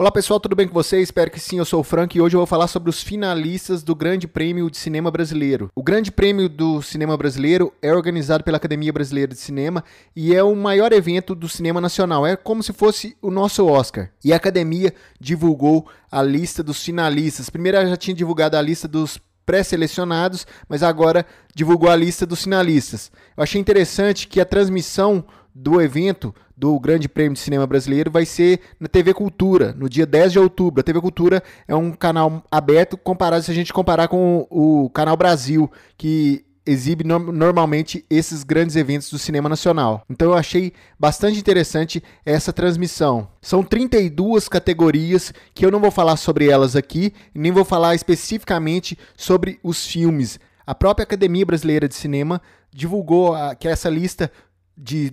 Olá pessoal, tudo bem com vocês? Espero que sim, eu sou o Frank e hoje eu vou falar sobre os finalistas do Grande Prêmio de Cinema Brasileiro. O Grande Prêmio do Cinema Brasileiro é organizado pela Academia Brasileira de Cinema e é o maior evento do cinema nacional, é como se fosse o nosso Oscar. E a Academia divulgou a lista dos finalistas. Primeiro ela já tinha divulgado a lista dos pré-selecionados, mas agora divulgou a lista dos finalistas. Eu achei interessante que a transmissão do evento do Grande Prêmio de Cinema Brasileiro vai ser na TV Cultura, no dia 10 de outubro. A TV Cultura é um canal aberto comparado, se a gente comparar com o Canal Brasil, que exibe normalmente esses grandes eventos do cinema nacional. Então eu achei bastante interessante essa transmissão. São 32 categorias que eu não vou falar sobre elas aqui, nem vou falar especificamente sobre os filmes. A própria Academia Brasileira de Cinema divulgou que essa lista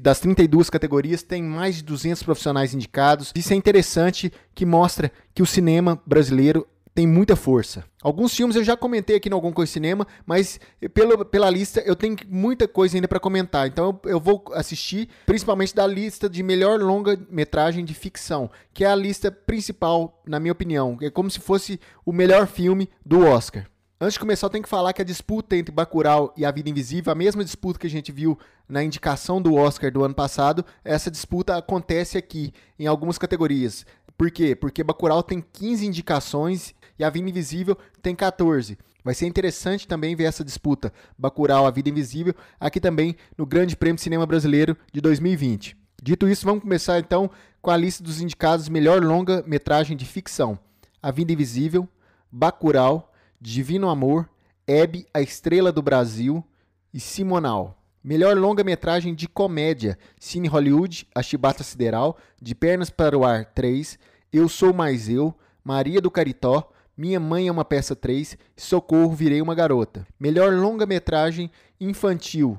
das 32 categorias tem mais de 200 profissionais indicados. Isso é interessante, que mostra que o cinema brasileiro tem muita força. Alguns filmes eu já comentei aqui no Alguma Coisa Cinema, mas pela lista eu tenho muita coisa ainda para comentar. Então eu vou assistir principalmente da lista de melhor longa-metragem de ficção, que é a lista principal, na minha opinião. É como se fosse o melhor filme do Oscar. Antes de começar, eu tenho que falar que a disputa entre Bacurau e A Vida Invisível, a mesma disputa que a gente viu na indicação do Oscar do ano passado, essa disputa acontece aqui, em algumas categorias. Por quê? Porque Bacurau tem 15 indicações e A Vida Invisível tem 14. Vai ser interessante também ver essa disputa Bacurau, A Vida Invisível, aqui também no Grande Prêmio de Cinema Brasileiro de 2020. Dito isso, vamos começar então com a lista dos indicados melhor longa-metragem de ficção. A Vida Invisível, Bacurau, Divino Amor, Hebe, A Estrela do Brasil e Simonal. Melhor longa-metragem de comédia, Cine Hollywood, A Chibata Sideral, De Pernas para o Ar 3, Eu Sou Mais Eu, Maria do Caritó, Minha Mãe é uma Peça 3, Socorro, Virei uma Garota. Melhor longa-metragem infantil,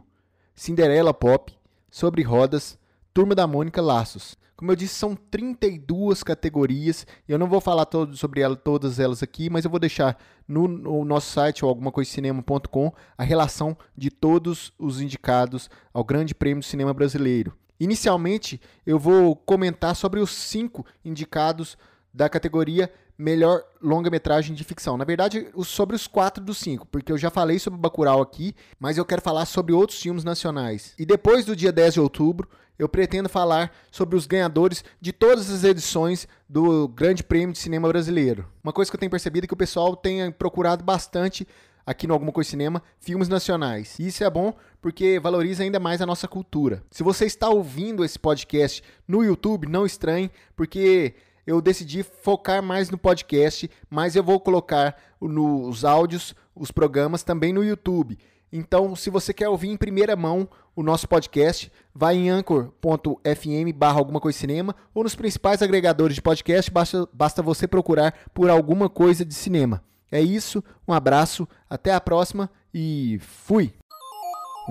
Cinderela Pop, Sobre Rodas, Turma da Mônica, Laços. Como eu disse, são 32 categorias. Eu não vou falar sobre todas elas aqui, mas eu vou deixar no nosso site, ou algumacoisacinema.com, a relação de todos os indicados ao Grande Prêmio do Cinema Brasileiro. Inicialmente, eu vou comentar sobre os 5 indicados da categoria melhor longa-metragem de ficção. Na verdade, sobre os 4 dos 5, porque eu já falei sobre Bacurau aqui, mas eu quero falar sobre outros filmes nacionais. E depois do dia 10 de outubro, eu pretendo falar sobre os ganhadores de todas as edições do Grande Prêmio de Cinema Brasileiro. Uma coisa que eu tenho percebido é que o pessoal tem procurado bastante aqui no Alguma Coisa Cinema, filmes nacionais. E isso é bom porque valoriza ainda mais a nossa cultura. Se você está ouvindo esse podcast no YouTube, não estranhe, porque eu decidi focar mais no podcast, mas eu vou colocar os áudios, os programas também no YouTube. Então, se você quer ouvir em primeira mão o nosso podcast, vai em anchor.fm/algumacoisacinema ou nos principais agregadores de podcast, basta você procurar por Alguma Coisa de Cinema. É isso, um abraço, até a próxima e fui!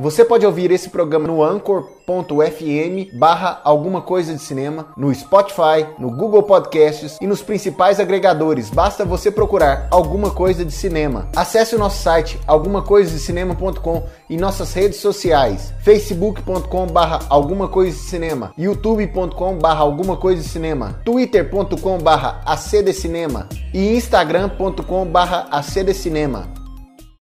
Você pode ouvir esse programa no anchor.fm/alguma coisa de cinema, no Spotify, no Google Podcasts e nos principais agregadores. Basta você procurar Alguma Coisa de Cinema. Acesse o nosso site algumacoisadecinema.com e nossas redes sociais: facebook.com/alguma coisa de cinema, youtube.com/alguma coisa de cinema, twitter.com/acdcinema e instagram.com/acdcinema.